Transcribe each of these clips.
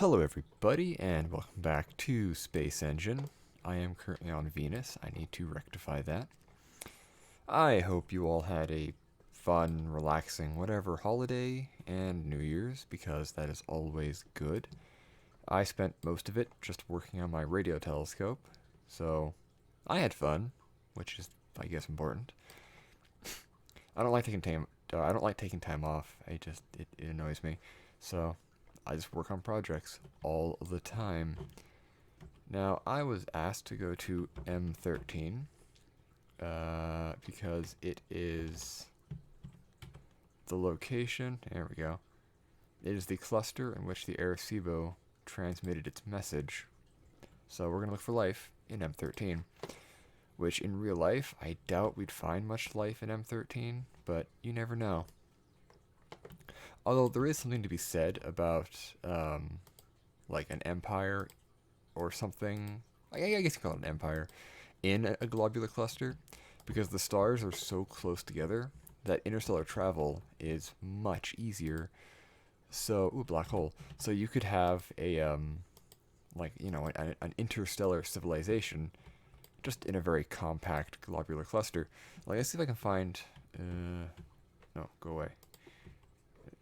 Hello, everybody, and welcome back to Space Engine. I am currently on Venus. I need to rectify that. I hope you all had a fun, relaxing, whatever holiday and New Year's, because that is always good. I spent most of it just working on my radio telescope, so I had fun, which is, I guess, important. I don't like taking time. I don't like taking time off. It annoys me. So I just work on projects all the time. Now, I was asked to go to M13 because it is the location. There we go. It is the cluster in which the Arecibo transmitted its message. So we're going to look for life in M13, which in real life, I doubt we'd find much life in M13, but you never know. Although there is something to be said about like an empire or something. I guess you call it an empire in a globular cluster, because the stars are so close together that interstellar travel is much easier. So, ooh, black hole. So you could have a an interstellar civilization just in a very compact globular cluster. Like, let's see if I can find. No, go away.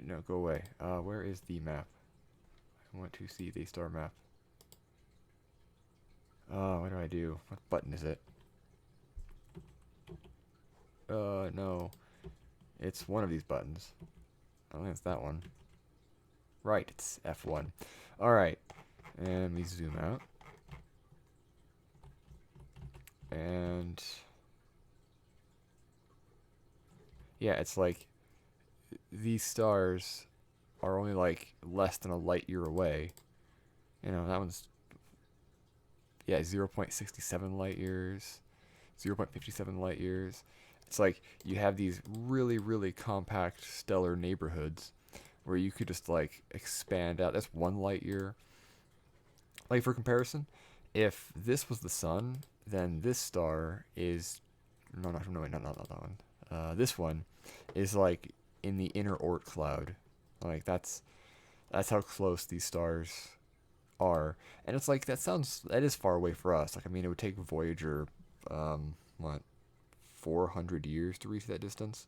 No, go away. Where is the map? I want to see the star map. What do I do? What button is it? No. It's one of these buttons. I don't think it's that one. Right, it's F1. Alright. And we zoom out. And yeah, it's like these stars are only like less than a light year away. You know, that one's, yeah, 0.67 light years, 0.57 light years. It's like you have these really, really compact stellar neighborhoods where you could just like expand out. That's 1 light year. Like, for comparison, if this was the sun, then this star is no, wait, not that one. This one is like in the inner Oort cloud. Like, that's how close these stars are. And it's like, that is far away for us. Like, I mean, it would take Voyager, what, 400 years to reach that distance.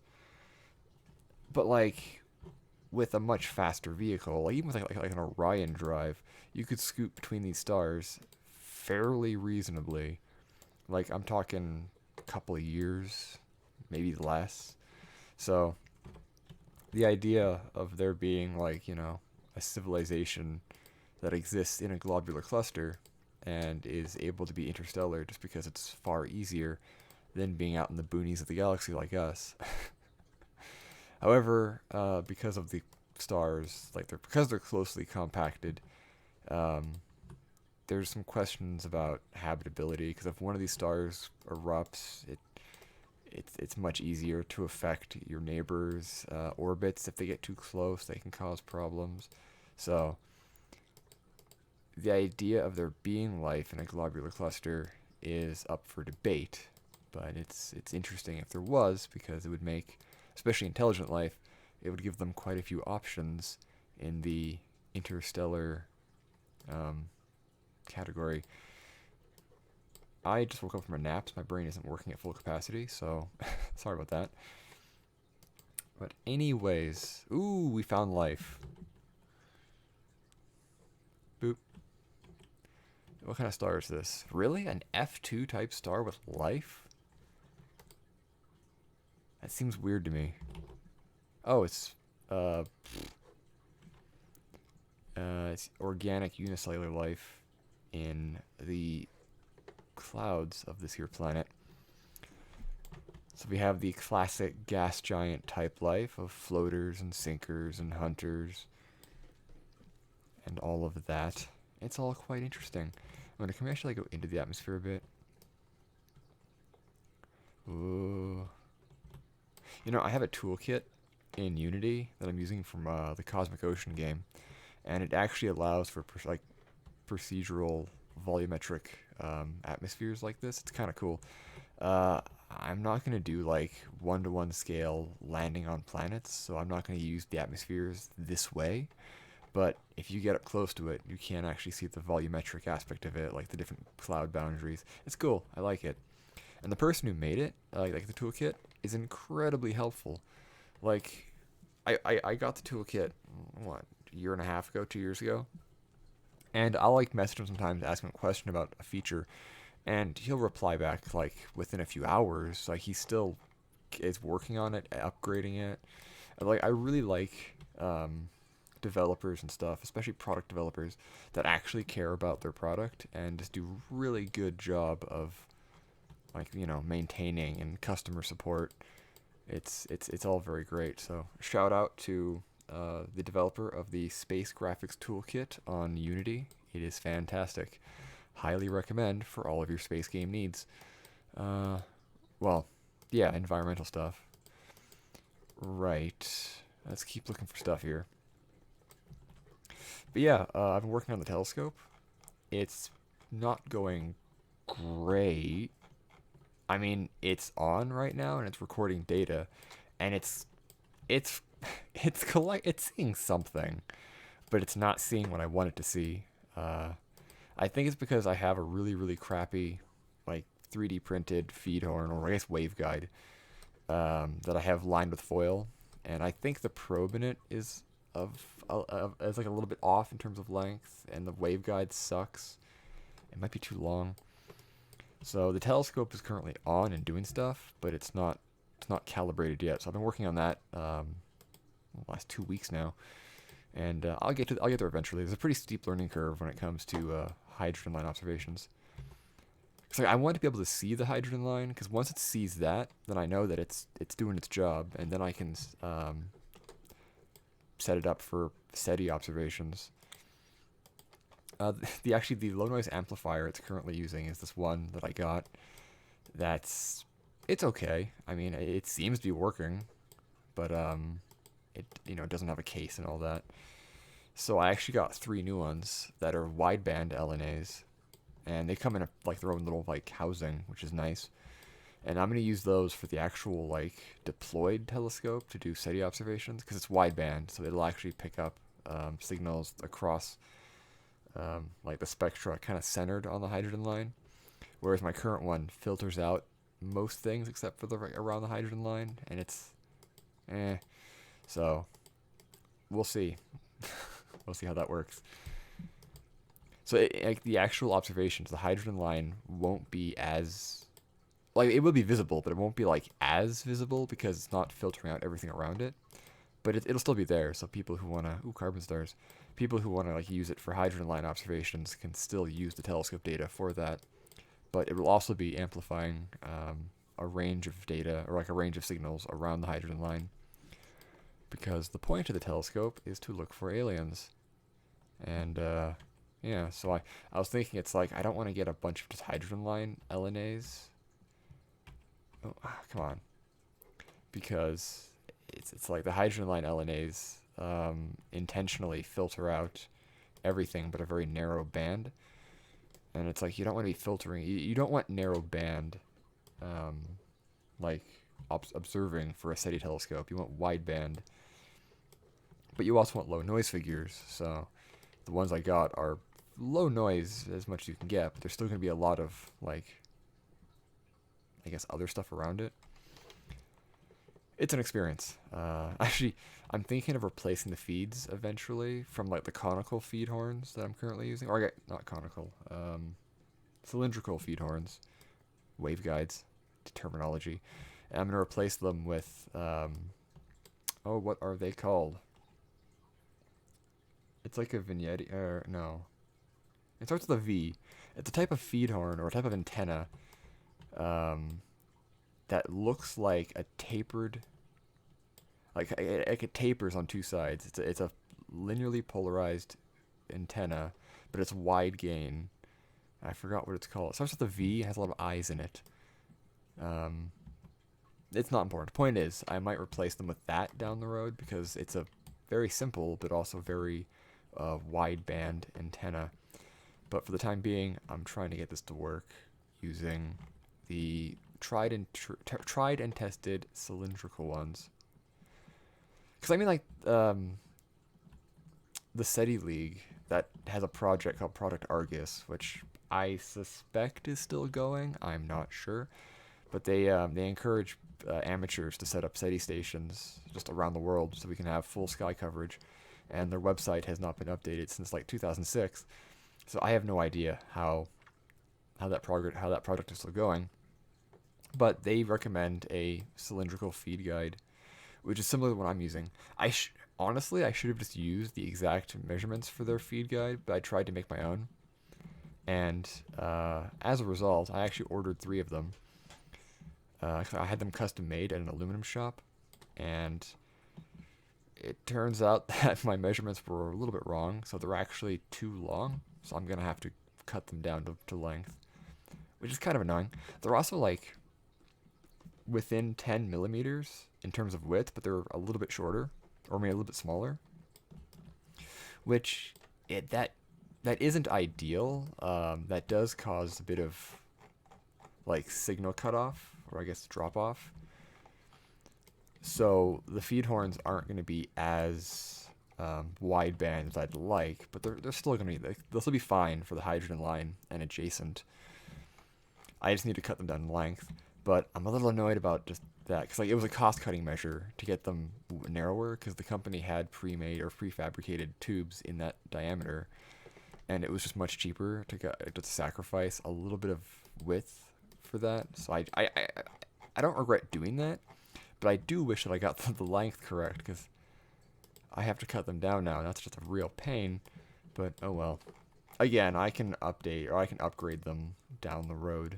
But like, with a much faster vehicle, like even with like an Orion drive, you could scoot between these stars fairly reasonably. Like, I'm talking a couple of years, maybe less. So the idea of there being, like, a civilization that exists in a globular cluster and is able to be interstellar just because it's far easier than being out in the boonies of the galaxy like us. However, because of the stars, because they're closely compacted, um, there's some questions about habitability. Because if one of these stars erupts, it's much easier to affect your neighbors' orbits. If they get too close, they can cause problems. So the idea of there being life in a globular cluster is up for debate, but it's interesting if there was, because it would make, especially intelligent life, it would give them quite a few options in the interstellar category. I just woke up from a nap, so my brain isn't working at full capacity, so sorry about that. But anyways, ooh, we found life. Boop. What kind of star is this? Really? An F2 type star with life? That seems weird to me. Oh, it's organic unicellular life in the clouds of this here planet. So we have the classic gas giant type life of floaters and sinkers and hunters and all of that. It's all quite interesting. Can we actually go into the atmosphere a bit? Ooh. I have a toolkit in Unity that I'm using from the Cosmic Ocean game, and it actually allows for procedural volumetric atmospheres like this. It's kind of cool. I'm not going to do like one-to-one scale landing on planets, so I'm not going to use the atmospheres this way. But if you get up close to it, you can actually see the volumetric aspect of it, like the different cloud boundaries. It's cool. I like it. And the person who made it, like the toolkit, is incredibly helpful. Like, I got the toolkit, what, a year and a half ago, 2 years ago? And I'll like message him sometimes, ask him a question about a feature, and he'll reply back like within a few hours. Like he still is working on it, upgrading it. Like I really like developers and stuff, especially product developers that actually care about their product and just do really good job of like maintaining and customer support. It's all very great. So shout out to the developer of the Space Graphics Toolkit on Unity. It is fantastic. Highly recommend for all of your space game needs. Uh, well, yeah, environmental stuff. Right. Let's keep looking for stuff here. But yeah, I've been working on the telescope. It's not going great. I mean, it's on right now and it's recording data, and it's it's seeing something, but it's not seeing what I want it to see. Uh, I think it's because I have a really crappy like 3D printed feed horn, or I guess waveguide, that I have lined with foil, and I think the probe in it is like a little bit off in terms of length, and the waveguide sucks. It might be too long. So the telescope is currently on and doing stuff, but it's not calibrated yet. So I've been working on that the last 2 weeks now, and I'll get there eventually. There's a pretty steep learning curve when it comes to hydrogen line observations. So I want to be able to see the hydrogen line, because once it sees that, then I know that it's doing its job, and then I can set it up for SETI observations. The low noise amplifier it's currently using is this one that I got. It's okay. I mean, it seems to be working, but it doesn't have a case and all that. So I actually got 3 new ones that are wideband LNAs, and they come in like their own little like housing, which is nice. And I'm gonna use those for the actual like deployed telescope to do SETI observations, because it's wideband, so it'll actually pick up signals across like the spectra, kind of centered on the hydrogen line. Whereas my current one filters out most things except for the around the hydrogen line, and it's eh. So we'll see. We'll see how that works. So like the actual observations, the hydrogen line won't be as like, it will be visible, but it won't be like as visible because it's not filtering out everything around it. But it'll still be there. So people who wanna carbon stars, people who wanna like use it for hydrogen line observations can still use the telescope data for that. But it will also be amplifying a range of data, or like a range of signals around the hydrogen line, because the point of the telescope is to look for aliens. And yeah, so I was thinking, it's like I don't want to get a bunch of just hydrogen line LNAs. Oh, come on. Because it's like the hydrogen line LNAs intentionally filter out everything but a very narrow band. And it's like you don't want to be filtering. You don't want narrow band like observing for a SETI telescope. You want wideband. But you also want low noise figures. So the ones I got are low noise as much as you can get, but there's still going to be a lot of like, I guess, other stuff around it. It's an experience. Actually, I'm thinking of replacing the feeds eventually from like the conical feed horns that I'm currently using, or not conical, cylindrical feed horns, waveguides, terminology. And I'm gonna replace them with, oh, what are they called? It's like a vignette, or no, it starts with a V. It's a type of feed horn or a type of antenna, that looks like a tapered, like it tapers on 2 sides. It's a linearly polarized antenna, but it's wide gain. I forgot what it's called. It starts with a V, has a lot of eyes in it. It's not important. The point is, I might replace them with that down the road, because it's a very simple but also very wideband antenna. But for the time being, I'm trying to get this to work using the tried and tested cylindrical ones. Because I mean, like, the SETI League that has a project called Project Argus, which I suspect is still going. I'm not sure, but they encourage amateurs to set up SETI stations just around the world so we can have full sky coverage. And their website has not been updated since like 2006, so I have no idea how that project is still going. But they recommend a cylindrical feed guide, which is similar to what I'm using. Honestly, I should have just used the exact measurements for their feed guide, but I tried to make my own. And as a result, I actually ordered 3 of them. I had them custom made at an aluminum shop, and it turns out that my measurements were a little bit wrong, so they're actually too long. So I'm gonna have to cut them down to length, which is kind of annoying. They're also like within 10 millimeters in terms of width, but they're a little bit shorter, or maybe a little bit smaller, which that isn't ideal. That does cause a bit of like signal cutoff, or I guess drop off. So the feed horns aren't going to be as wideband as I'd like, but they're still going to be, they'll still be fine for the hydrogen line and adjacent. I just need to cut them down in length, but I'm a little annoyed about just that, because like it was a cost-cutting measure to get them narrower, because the company had pre-made or prefabricated tubes in that diameter, and it was just much cheaper to sacrifice a little bit of width for that. So I don't regret doing that, but I do wish that I got the length correct, because I have to cut them down now, and that's just a real pain. But oh well. Again, I can update or I can upgrade them down the road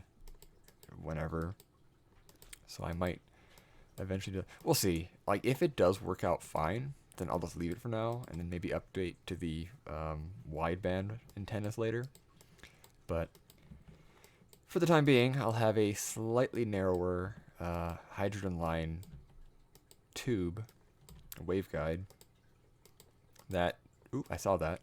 whenever. So I might eventually do. We'll see. Like if it does work out fine, then I'll just leave it for now, and then maybe update to the wideband antennas later. But for the time being, I'll have a slightly narrower hydrogen line tube, waveguide. That, oop, I saw that.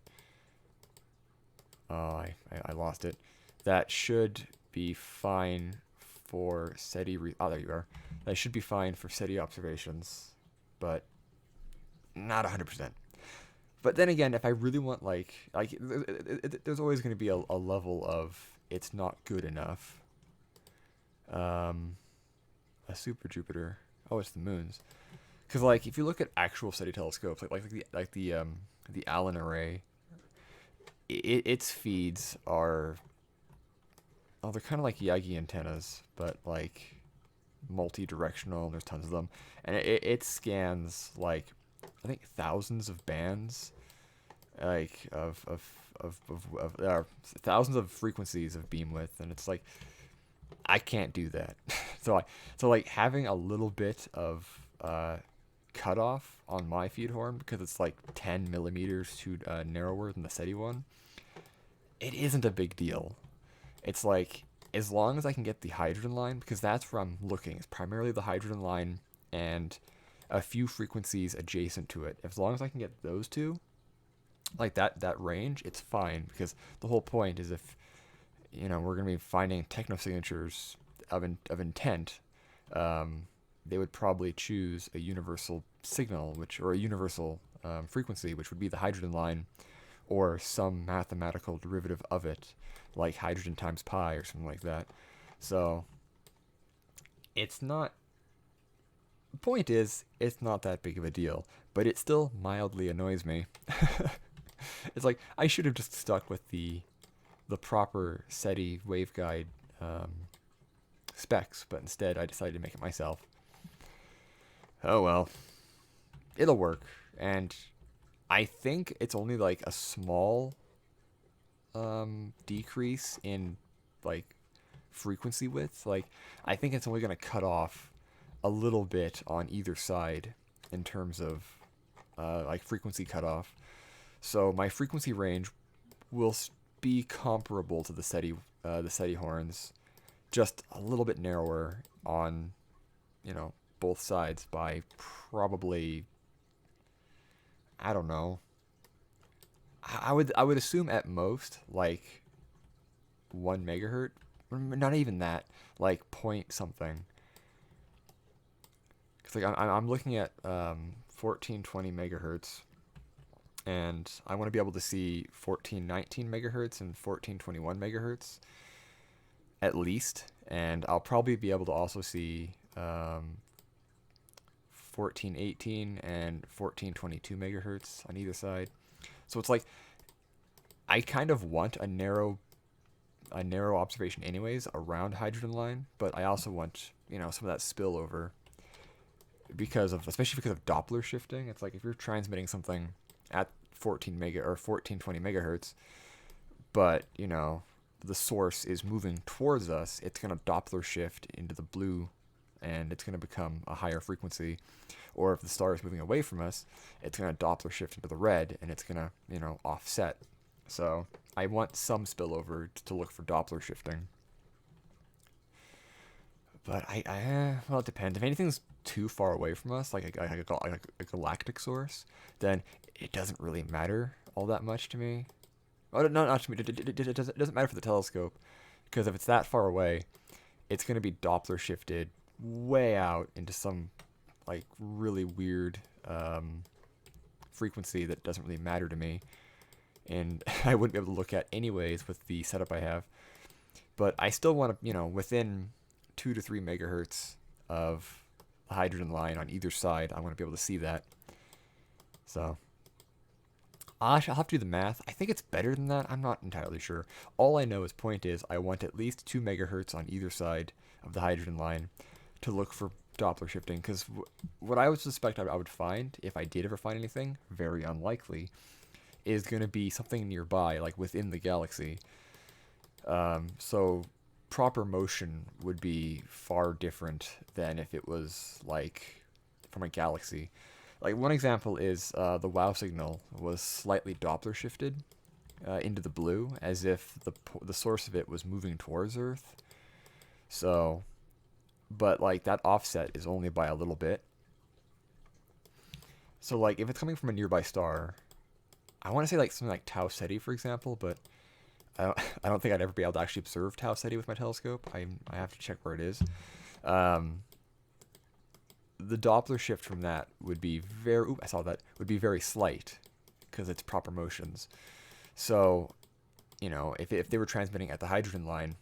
Oh, I lost it. That should be fine for SETI. Oh, there you are. That should be fine for SETI observations, but not 100%. But then again, if I really want there's always going to be a level of it's not good enough. A super Jupiter. Oh, it's the moons. Because like if you look at actual SETI telescopes, the Allen array, its feeds are, oh, they're kind of like Yagi antennas, but like multi-directional. There's tons of them, and it scans like I think thousands of bands, like thousands of frequencies of beam width, and it's like I can't do that. so like having a little bit of cutoff on my feed horn, because it's like 10 millimeters too narrower than the SETI one, it isn't a big deal. It's like as long as I can get the hydrogen line, because that's where I'm looking. It's primarily the hydrogen line and a few frequencies adjacent to it. As long as I can get those two, like that range, it's fine, because the whole point is if we're going to be finding technosignatures of intent, they would probably choose a universal signal, or a universal frequency, which would be the hydrogen line, or some mathematical derivative of it, like hydrogen times pi or something like that. So it's not. The point is, it's not that big of a deal, but it still mildly annoys me. It's like I should have just stuck with the proper SETI waveguide specs, but instead I decided to make it myself. Oh well, it'll work, and I think it's only like a small decrease in like frequency width. Like I think it's only going to cut off a little bit on either side in terms of like frequency cutoff. So my frequency range will be comparable to the SETI horns, just a little bit narrower on both sides by probably, I don't know. I would assume at most like 1 megahertz, not even that, like point something. Cause like I'm looking at 1420 megahertz, and I want to be able to see 1419 megahertz and 1421 megahertz at least, and I'll probably be able to also see 1418 and 1422 megahertz on either side. So it's like I kind of want a narrow observation anyways around hydrogen line, but I also want, some of that spillover especially because of Doppler shifting. It's like if you're transmitting something at 14 mega or 1420 megahertz, but the source is moving towards us, it's going to Doppler shift into the blue, and it's going to become a higher frequency. Or if the star is moving away from us, it's going to Doppler shift into the red, and it's going to offset. So I want some spillover to look for Doppler shifting. But well, it depends. If anything's too far away from us, like a galactic source, then it doesn't really matter all that much to me. Oh, no, not to me. It doesn't matter for the telescope, because if it's that far away, it's going to be Doppler shifted way out into some like really weird frequency that doesn't really matter to me, and I wouldn't be able to look at anyways with the setup I have. But I still want to, within 2 to 3 megahertz of the hydrogen line on either side, I want to be able to see that. So I'll have to do the math. I think it's better than that. I'm not entirely sure. All I know is point is I want at least 2 megahertz on either side of the hydrogen line to look for Doppler shifting, because what I would suspect I would find, if I did ever find anything, very unlikely, is going to be something nearby, like within the galaxy. So proper motion would be far different than if it was like from a galaxy. Like one example is the WOW signal was slightly Doppler shifted into the blue, as if the source of it was moving towards Earth. So, but like that offset is only by a little bit. So like if it's coming from a nearby star, I want to say like something like Tau SETI, for example, but I don't think I'd ever be able to actually observe Tau SETI with my telescope. I have to check where it is. The Doppler shift from that would be would be very slight, because it's proper motions. So, if they were transmitting at the hydrogen line,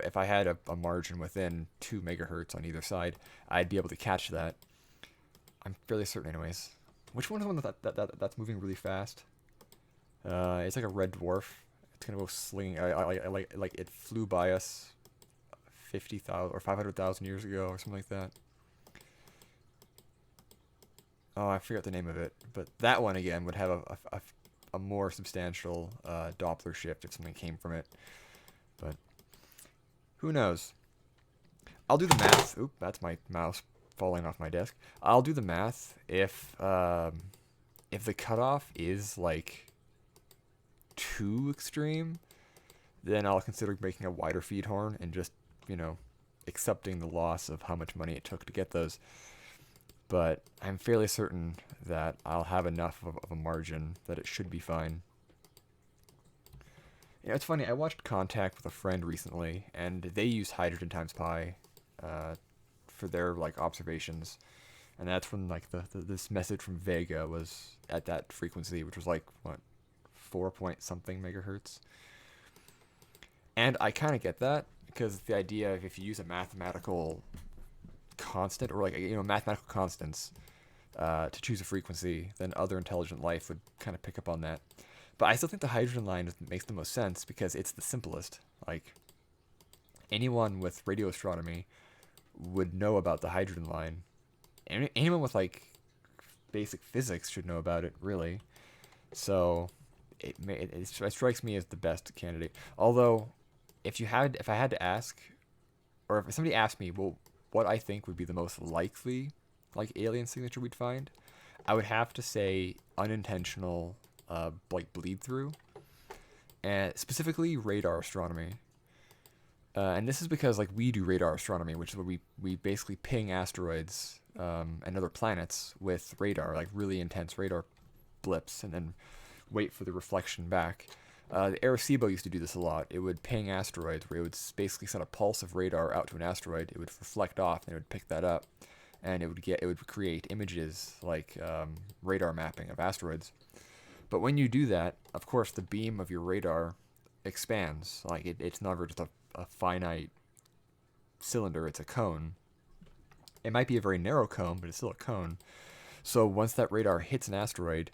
if I had a margin within 2 megahertz on either side, I'd be able to catch that. I'm fairly certain, anyways. Which one is the one that's moving really fast? It's like a red dwarf. It's gonna go slinging. Like it flew by us 50,000 or 500,000 years ago, or something like that. Oh, I forget the name of it, but that one again would have a more substantial Doppler shift if something came from it. But who knows? I'll do the math. Oop, that's my mouse falling off my desk. I'll do the math if the cutoff is like too extreme, then I'll consider making a wider feed horn and just, accepting the loss of how much money it took to get those. But I'm fairly certain that I'll have enough of a margin that it should be fine. It's funny, I watched Contact with a friend recently, and they used hydrogen times pi for their like observations, and that's when like this message from Vega was at that frequency, which was like what, 4 point something megahertz. And I kind of get that, because the idea of if you use a mathematical constant, or like mathematical constants to choose a frequency, then other intelligent life would kind of pick up on that. But I still think the hydrogen line makes the most sense, because it's the simplest. Like anyone with radio astronomy would know about the hydrogen line. Anyone with like basic physics should know about it, really. So it strikes me as the best candidate. Although if I had to ask, or if somebody asked me, well, what I think would be the most likely like alien signature we'd find, I would have to say unintentional like bleed through, and specifically radar astronomy. And this is because like we do radar astronomy, which is where we basically ping asteroids and other planets with radar, like really intense radar blips, and then wait for the reflection back. The Arecibo used to do this a lot. It would ping asteroids, where it would basically send a pulse of radar out to an asteroid. It would reflect off, and it would pick that up, and it would create images like radar mapping of asteroids. But when you do that, of course, the beam of your radar expands. Like it's never just a finite cylinder; it's a cone. It might be a very narrow cone, but it's still a cone. So once that radar hits an asteroid,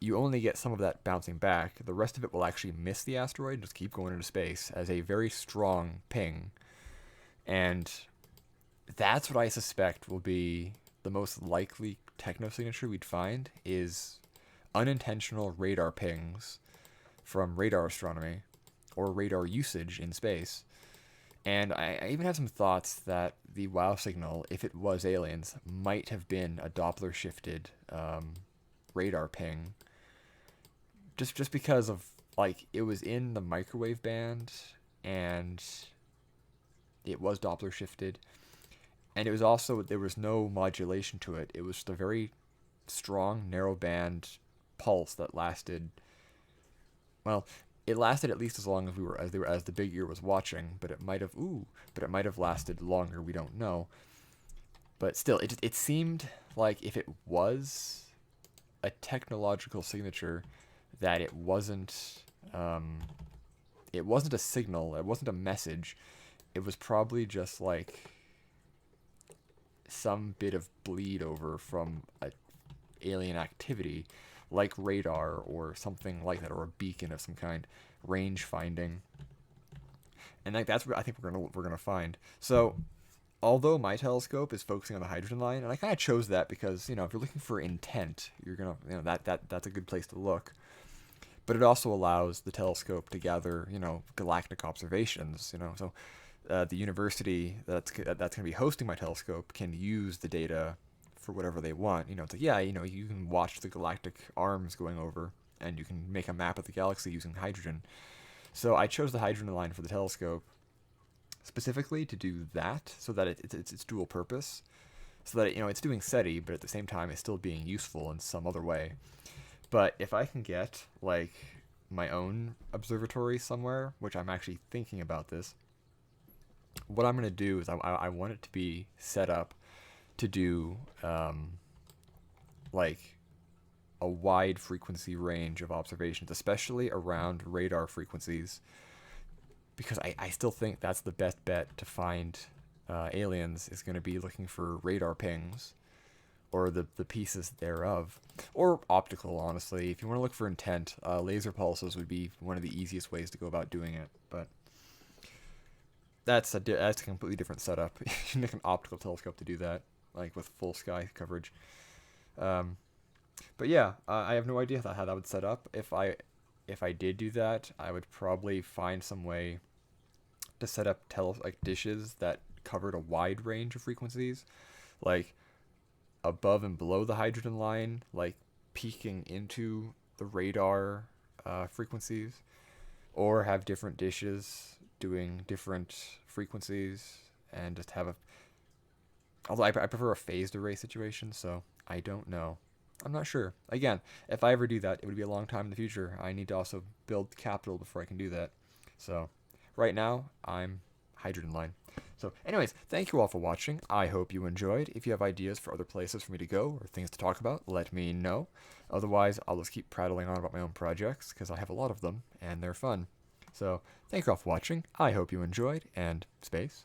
you only get some of that bouncing back. The rest of it will actually miss the asteroid and just keep going into space as a very strong ping. And that's what I suspect will be the most likely technosignature we'd find is unintentional radar pings from radar astronomy or radar usage in space. And I even have some thoughts that the WOW signal, if it was aliens, might have been a Doppler shifted radar ping. Just because of, like, it was in the microwave band and it was Doppler shifted. And it was also, there was no modulation to it. It was just a very strong, narrow band pulse that lasted, well, it lasted at least as long as as the big ear was watching, but it might have lasted longer. We don't know. But still, it seemed like if it was a technological signature, that it wasn't a signal, it wasn't a message. It was probably just like some bit of bleed over from a alien activity like radar or something like that, or a beacon of some kind, range finding. And like that's what I think we're gonna find. So although my telescope is focusing on the hydrogen line, and I kind of chose that because, if you're looking for intent, you're gonna, that's a good place to look. But it also allows the telescope to gather, galactic observations. So the university that's going to be hosting my telescope can use the data for whatever they want. It's like, you can watch the galactic arms going over, and you can make a map of the galaxy using hydrogen. So I chose the hydrogen line for the telescope specifically to do that, so that it's dual purpose, so that it's doing SETI, but at the same time it's still being useful in some other way. But if I can get like my own observatory somewhere, which I'm actually thinking about this, what I'm going to do is I want it to be set up to do like a wide frequency range of observations, especially around radar frequencies, because I still think that's the best bet to find aliens, is going to be looking for radar pings or the pieces thereof, or optical, honestly. If you want to look for intent, laser pulses would be one of the easiest ways to go about doing it, but that's a completely different setup. You need an optical telescope to do that, like with full sky coverage. But yeah, I have no idea how that would set up. If I did do that, I would probably find some way to set up dishes that covered a wide range of frequencies, like above and below the hydrogen line, like peeking into the radar frequencies, or have different dishes doing different frequencies, and just have a. Although I prefer a phased array situation, so I don't know. I'm not sure. Again, if I ever do that, it would be a long time in the future. I need to also build capital before I can do that. So, right now, I'm hydrogen line. So, anyways, thank you all for watching. I hope you enjoyed. If you have ideas for other places for me to go or things to talk about, let me know. Otherwise, I'll just keep prattling on about my own projects, because I have a lot of them, and they're fun. So, thank you all for watching. I hope you enjoyed, and space